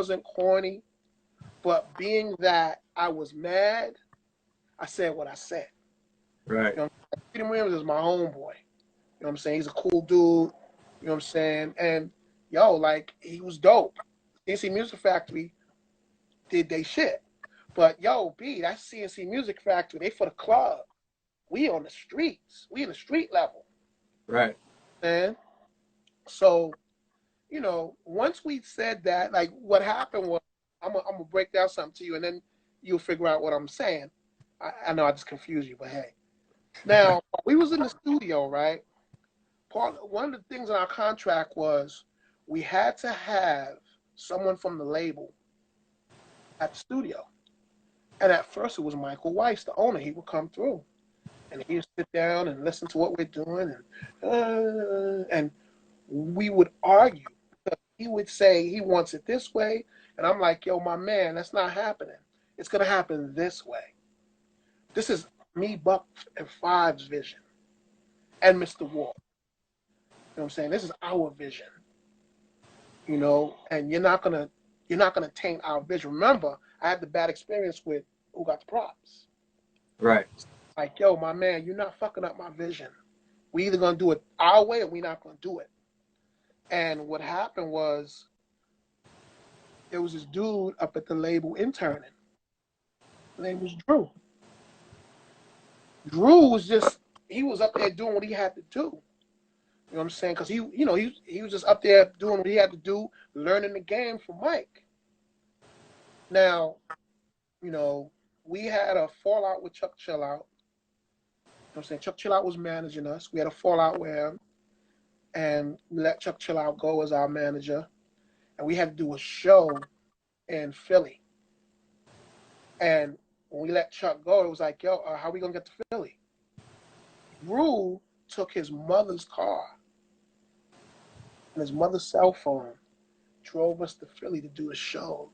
wasn't corny, but being that I was mad, I said what I said. Right. You know, Beatminerz is my homeboy. You know what I'm saying? He's a cool dude. You know what I'm saying? And yo, like, he was dope. CNC Music Factory did they shit. But yo, B, that CNC Music Factory, they for the club. We on the streets. We in the street level. Right. Man. So, you know, once we said that, like, what happened was, I'm gonna break down something to you, and then you'll figure out what I'm saying. I know I just confused you, but hey. Now, we was in the studio, right? One of the things in our contract was we had to have someone from the label at the studio. And at first it was Michael Weiss, the owner. He would come through and he would sit down and listen to what we're doing, and we would argue. He would say he wants it this way, and I'm like, yo, my man, that's not happening. It's gonna happen this way. This is me, Buck, and Five's vision, and Mr. Wall. You know what I'm saying? This is our vision. You know, and you're not gonna taint our vision. Remember, I had the bad experience with Who Got the Props. Right. Like, yo, my man, you're not fucking up my vision. We either gonna do it our way or we're not gonna do it. And what happened was there was this dude up at the label interning. His name was Drew. Drew was he was up there doing what he had to do. You know what I'm saying? Because he was just up there doing what he had to do, learning the game from Mike. Now, you know, we had a fallout with Chuck Chillout. You know what I'm saying? Chuck Chillout was managing us. We had a fallout with him, and we let Chuck Chillout go as our manager, and we had to do a show in Philly. And when we let Chuck go, it was like, yo, how are we gonna get to Philly? Drew took his mother's car and his mother's cell phone, drove us to Philly to do a show,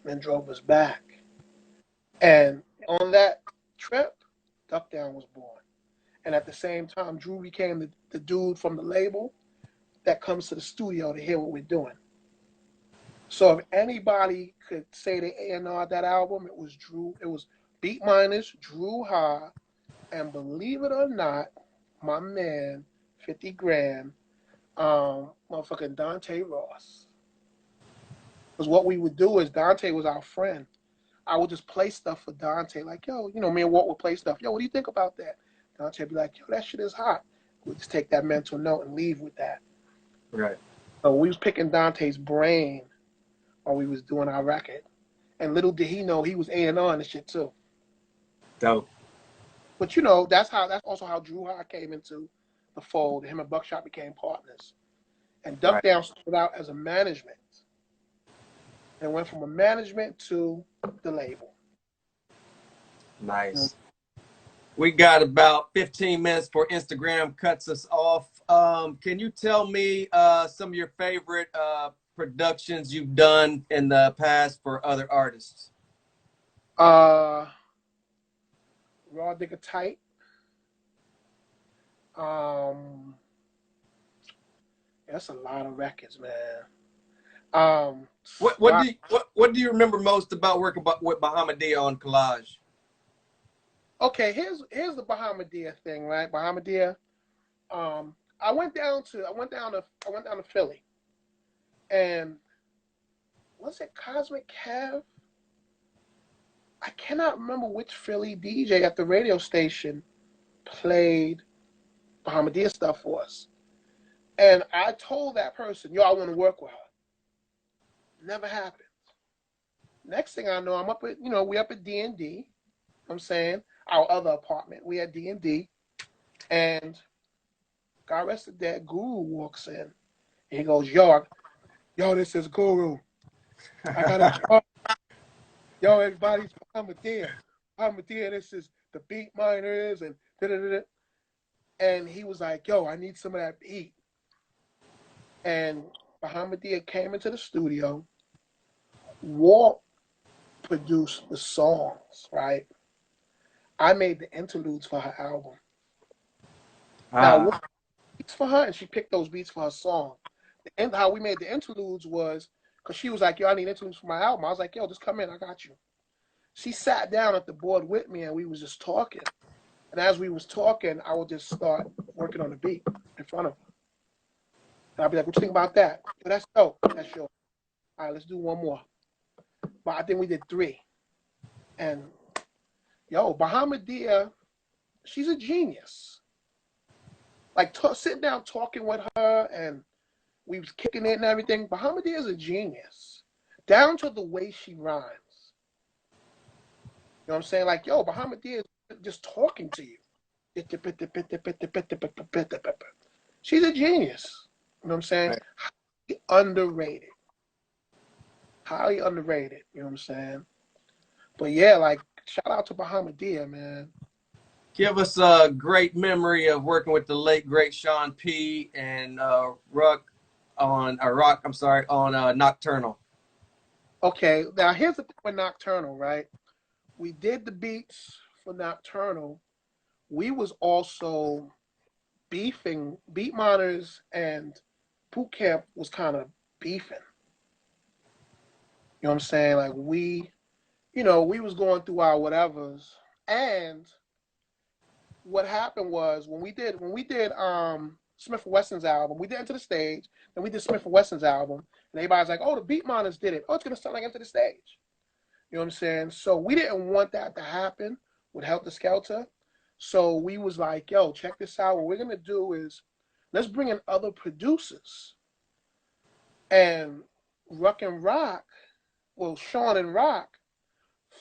and then drove us back. And on that trip, Duck Down was born. And at the same time, Drew became the dude from the label that comes to the studio to hear what we're doing. So if anybody could say they A&R that album, it was Drew. It was Beatminerz, Drew Ha, and believe it or not, my man, 50 grand, motherfucking Dante Ross. Because what we would do is Dante was our friend. I would just play stuff for Dante, like, yo, you know, me and Walt would play stuff. Yo, what do you think about that? Dante would be like, yo, that shit is hot. We'd just take that mental note and leave with that. Right. So we was picking Dante's brain while we was doing our record. And little did he know he was A&R and shit too. Dope. But you know, that's also how Drew Ha came into the fold. Him and Buckshot became partners. And Duck Down started out as a management. And went from a management to the label. Nice. We got about 15 minutes before Instagram cuts us off. Can you tell me some of your favorite productions you've done in the past for other artists? Raw Digger Tight. That's a lot of records, man. What do you remember most about working with Bahamadia on Collage? Okay, here's the Bahamadia thing, right? Bahamadia. I went down to Philly, and was it Cosmic Kev? I cannot remember which Philly DJ at the radio station played Bahamadia stuff for us. And I told that person, yo, I want to work with her. Never happened. Next thing I know, I'm up at, we up at D&D. I'm saying, our other apartment. We at D&D. And God rest the dead, Guru walks in. And he goes, yo, this is Guru. I got a job. Yo, everybody's Bahamadia. Bahamadia, this is the Beatminerz and da-da-da-da. And he was like, yo, I need some of that beat. And Bahamadia came into the studio. Walt produced the songs, right? I made the interludes for her album. Now, what beats for her, and she picked those beats for her song. And how we made the interludes was because she was like, yo, I need interludes for my album. I was like, yo, just come in, I got you. She sat down at the board with me, and we was just talking. And as we was talking, I would just start working on the beat in front of her. And I'd be like, what you think about that? Yo, that's dope. That's yours. All right, let's do one more. But I think we did 3. And yo, Bahamadia, she's a genius. Like sitting down talking with her, and we was kicking it and everything. Bahamadia is a genius, down to the way she rhymes. You know what I'm saying? Like, yo, Bahamadia is just talking to you. She's a genius. You know what I'm saying? Right. Highly underrated. Highly underrated. You know what I'm saying? But yeah, like, shout out to Bahamadia, man. Give us a great memory of working with the late great Sean P. and Rock on Nocturnal. Okay, now here's the thing with Nocturnal, right? We did the beats for Nocturnal. We was also beefing. Beatminerz and Bootcamp was kind of beefing. You know what I'm saying? Like we was going through our whatevers. And what happened was when we did Smith & Wesson's album, we did Enter the Stage, then we did Smith & Wesson's album, and everybody's like, oh, the Beatminerz did it. Oh, it's gonna sound like Enter the Stage. You know what I'm saying? So we didn't want that to happen with Helter Skelter. So we was like, yo, check this out. What we're gonna do is let's bring in other producers. And Ruck and Rock, well, Sean and Rock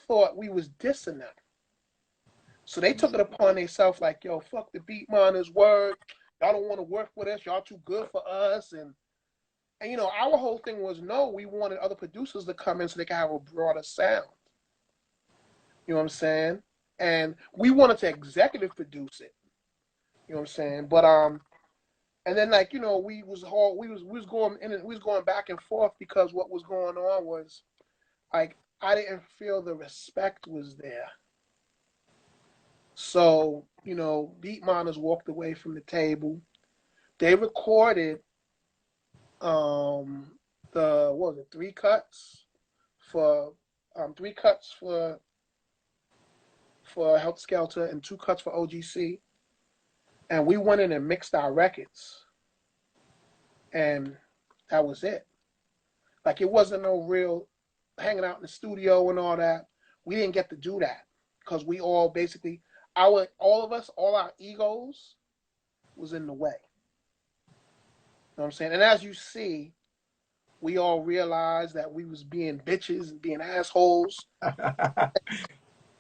thought we was dissing them. So they took it upon themselves like, yo, fuck the Beatminerz word. Y'all don't want to work with us. Y'all too good for us. And our whole thing was, no, we wanted other producers to come in so they could have a broader sound. You know what I'm saying? And we wanted to executive produce it. You know what I'm saying? But and then we was going back and forth because what was going on was like I didn't feel the respect was there. So, Beatminerz walked away from the table. They recorded the 3 cuts for Helter Skelter and 2 cuts for OGC. And we went in and mixed our records. And that was it. Like it wasn't no real hanging out in the studio and all that. We didn't get to do that because we all basically all our egos was in the way. You know what I'm saying? And as you see, we all realized that we was being bitches and being assholes.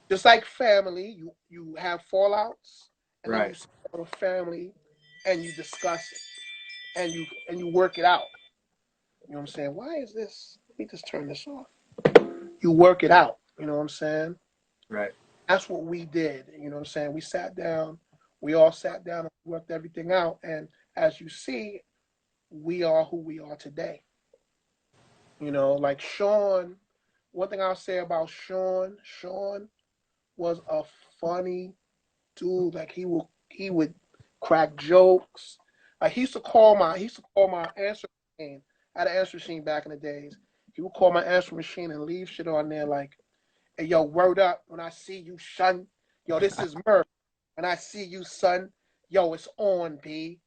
Just like family, you have fallouts, and Right. then you sit with a family and you discuss it and you work it out. You know what I'm saying? Why is this? Let me just turn this off. You work it out. You know what I'm saying? Right. That's what we did. You know what I'm saying? We all sat down and worked everything out. And as you see, we are who we are today. Like Sean, one thing I'll say about Sean was a funny dude. Like he would crack jokes. Like he used to call my answer machine. I had an answer machine back in the days. He would call my answer machine and leave shit on there like, hey, yo, word up. When I see you, son, yo, this is Murph. When I see you, son, yo, it's on, B.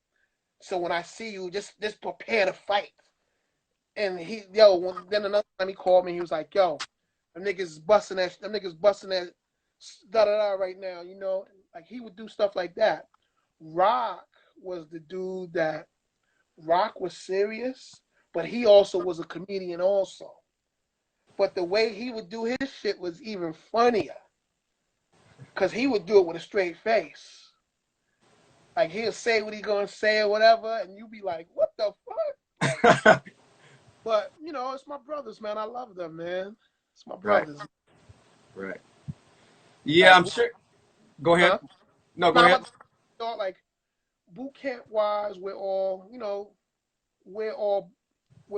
So when I see you, just prepare to fight. And then another time he called me, he was like, yo, them niggas busting that da-da-da right now, Like he would do stuff like that. Rock was the dude that Rock was serious, but he also was a comedian also. But the way he would do his shit was even funnier. Because he would do it with a straight face. Like he'll say what he gonna say or whatever, and you be like, what the fuck? Like, but it's my brothers, man. I love them, man. It's my brothers. Right. Yeah, Like, I'm sure. Go ahead. huh? No, go No, ahead. but like boot camp wise, we're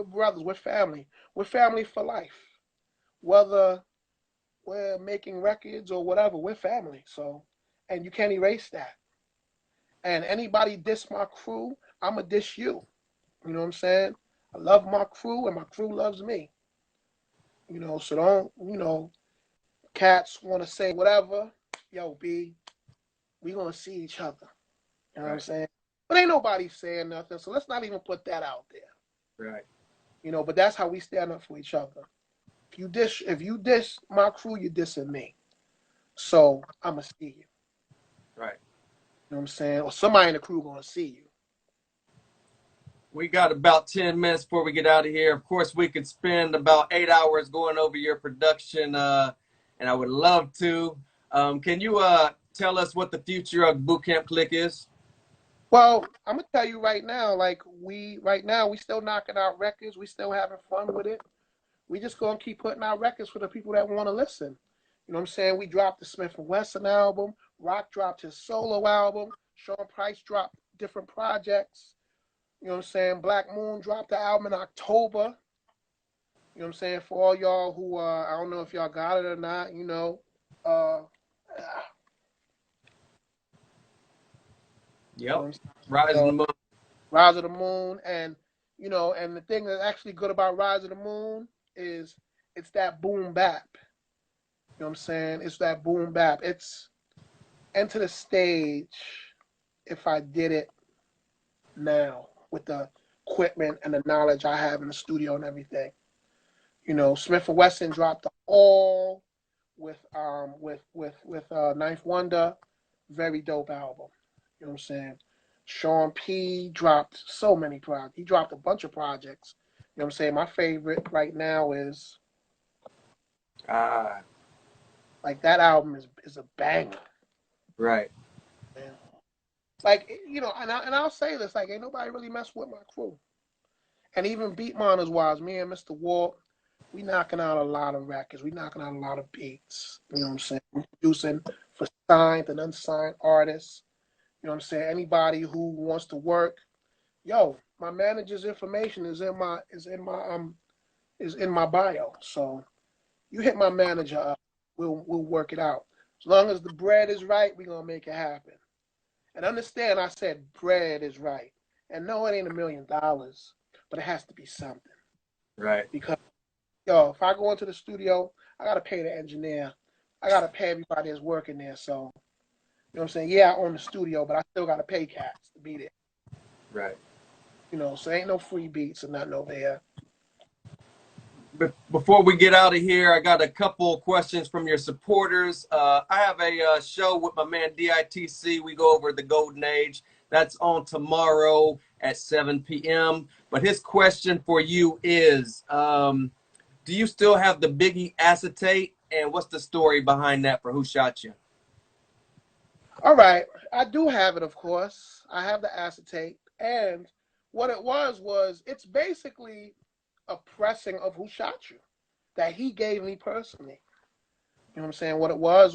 brothers, we're family. We're family for life. Whether we're making records or whatever, we're family. So, and you can't erase that. And anybody diss my crew, I'ma diss you. You know what I'm saying? I love my crew and my crew loves me. So don't, cats want to say whatever. Yo, B, we gonna see each other. You know what I'm Right. saying? But ain't nobody saying nothing, so let's not even put that out there. Right. But that's how we stand up for each other. If you diss my crew, you dissing me. So I'ma see you. Right. You know what I'm saying? Or somebody in the crew gonna see you. We got about 10 minutes before we get out of here. Of course, we could spend about 8 hours going over your production, and I would love to. Can you tell us what the future of Bootcamp Click is? Well, I'm gonna tell you right now, like we still knocking out records, we still having fun with it. We just gonna keep putting out records for the people that want to listen. You know what I'm saying? We dropped the Smith and Wesson album. Rock dropped his solo album. Sean Price dropped different projects. You know what I'm saying? Black Moon dropped the album in October. You know what I'm saying? For all y'all who I don't know if y'all got it or not. Uh, you know what Yep. I'm saying? Rise of the Moon. Rise of the Moon, and and the thing that's actually good about Rise of the Moon is it's that boom bap. You know what I'm saying? It's that boom bap. It's enter the stage if I did it now with the equipment and the knowledge I have in the studio and everything. Smith and Wesson dropped the All with Ninth Wonder, very dope album. You know what I'm saying? Sean P dropped so many projects. He dropped a bunch of projects. You know what I'm saying? My favorite right now is Ah, like that album is a banger, right. man. Like and I'll say this, like ain't nobody really mess with my crew. And even Beatminerz wise, me and Mr. Walt, we knocking out a lot of records. We knocking out a lot of beats. You know what I'm saying? We're producing for signed and unsigned artists. You know what I'm saying? Anybody who wants to work, yo, my manager's information is in my bio. So you hit my manager up, we'll work it out. As long as the bread is right, we're gonna make it happen. And understand I said bread is right. And no, it ain't $1 million, but it has to be something. Right. Because yo, if I go into the studio, I gotta pay the engineer. I gotta pay everybody that's working there. So, you know what I'm saying? Yeah, I own the studio, but I still gotta pay cats to be there. Right. So ain't no free beats or nothing over here. Before we get out of here, I got a couple questions from your supporters. I have a show with my man DITC. We go over the golden age. That's on tomorrow at 7 p.m. But his question for you is, do you still have the Biggie acetate? And what's the story behind that for Who Shot You? All right, I do have it, of course. I have the acetate, and what it was it's basically a pressing of Who Shot You that he gave me personally. You know what I'm saying? What it was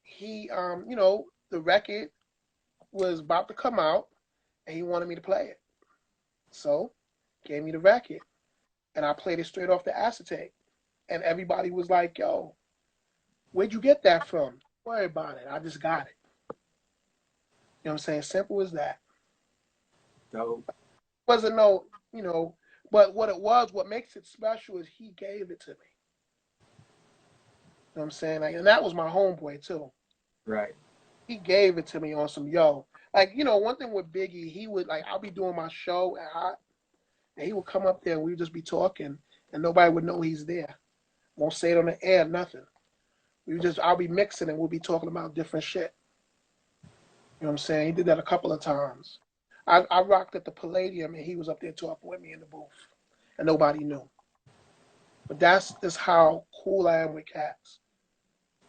he the record was about to come out, and he wanted me to play it, so gave me the record, and I played it straight off the acetate, and everybody was like, "Yo, where'd you get that from? Don't worry about it. I just got it." You know what I'm saying? Simple as that. So, Wasn't no, but what makes it special is he gave it to me. You know what I'm saying? Like, and that was my homeboy too. right. He gave it to me on some yo. Like, one thing with Biggie, he would like I'll be doing my show at Hot, and he would come up there and we'd just be talking and nobody would know he's there. Won't say it on the air, nothing. I'll be mixing and we'll be talking about different shit. You know what I'm saying? He did that a couple of times. I rocked at the Palladium and he was up there talking with me in the booth. And nobody knew. But that's just how cool I am with cats.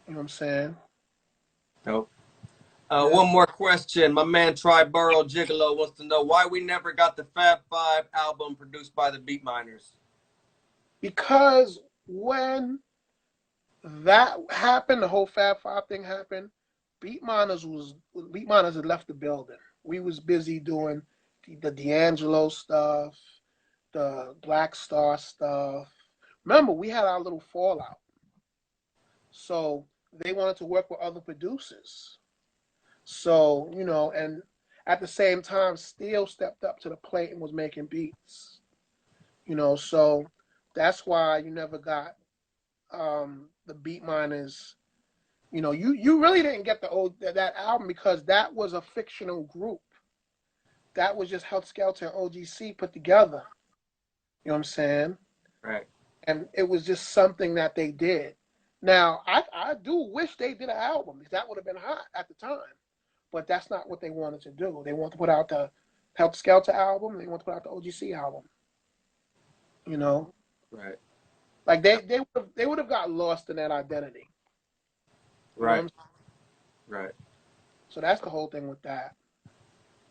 You know what I'm saying? So, Yeah. one more question. My man Triborough Gigolo wants to know why we never got the Fab Five album produced by the Beatminers. Because when that happened, the whole Fab Five thing happened, Beatminerz had left the building. We was busy doing the D'Angelo stuff, the Black Star stuff. Remember, we had our little fallout. So they wanted to work with other producers. So, and at the same time, Steele stepped up to the plate and was making beats. So That's why you never got the Beatminerz. You know, you really didn't get that album because that was a fictional group. That was just Health Skelter and OGC put together. You know what I'm saying? Right. And it was just something that they did. Now, I do wish they did an album because that would have been hot at the time. But that's not what they wanted to do. They want to put out the Health Skelter album. They want to put out the OGC album. You know, Right. like they would have got lost in that identity. You know what Right. I'm saying? Right. So that's the whole thing with that.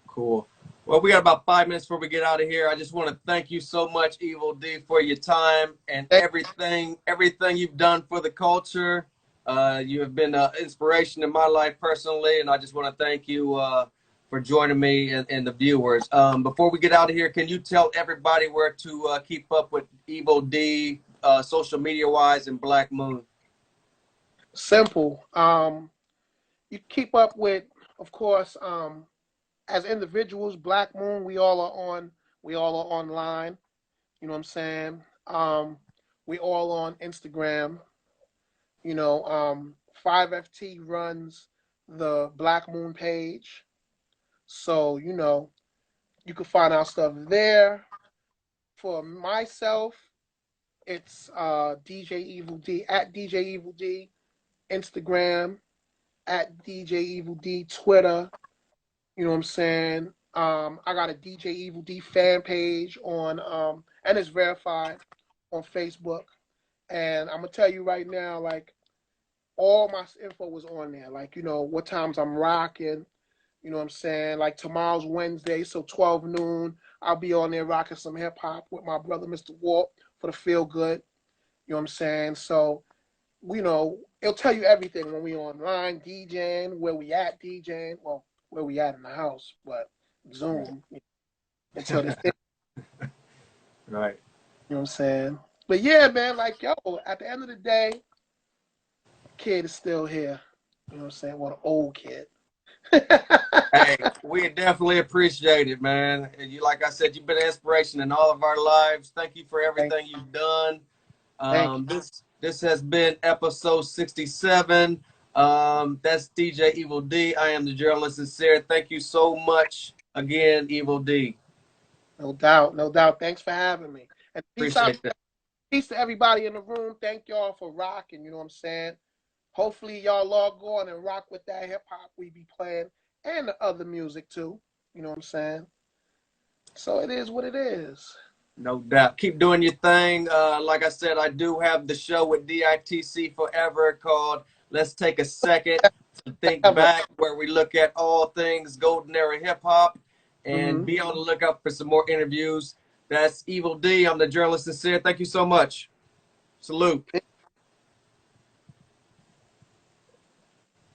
Cool. Well, we got about 5 minutes before we get out of here. I just want to thank you so much, Evil D, for your time and everything you've done for the culture. You have been an inspiration in my life personally, and I just want to thank you for joining me and the viewers. Before we get out of here, can you tell everybody where to keep up with Evil D, social media-wise, and Black Moon? Simple. You keep up with, of course, as individuals, Black Moon, we all are online. You know what I'm saying? We all on Instagram. You know, 5FT runs the Black Moon page. So, you know, you can find our stuff there. For myself, it's DJ Evil D at DJ Evil D, Instagram at DJ Evil D, Twitter. You know what I'm saying? I got a DJ Evil D fan page on, and it's verified on Facebook. And I'm gonna tell you right now, like all my info was on there. Like, you know, what times I'm rocking. You know what I'm saying? Like tomorrow's Wednesday, so 12 noon, I'll be on there rocking some hip hop with my brother, Mr. Walt, for the feel good. You know what I'm saying? So, you know, it'll tell you everything when we online DJing, where we at DJing, well, where we at in the house, but Zoom until this thing. Right. You know what I'm saying? But yeah, man, like, yo, at the end of the day, kid is still here. You know what I'm saying? What an old kid. Hey, we definitely appreciate it, man. And you, like I said, you've been an inspiration in all of our lives. Thank you for everything you've done. Thank you. This has been episode 67. That's DJ Evil D. I am the journalist Sin-seer. Thank you so much again, Evil D. No doubt, no doubt. Thanks for having me. And Appreciate that. peace to everybody in the room. Thank y'all for rocking, you know what I'm saying? Hopefully y'all log on and rock with that hip hop we be playing and the other music too. You know what I'm saying? So it is what it is. No doubt. Keep doing your thing. Like I said, I do have the show with DITC Forever called Let's Take a Second to Think Back, where we look at all things golden era hip hop, and be on the lookout for some more interviews. That's Evil D. I'm the journalist Sin-seer. Thank you so much. Salute.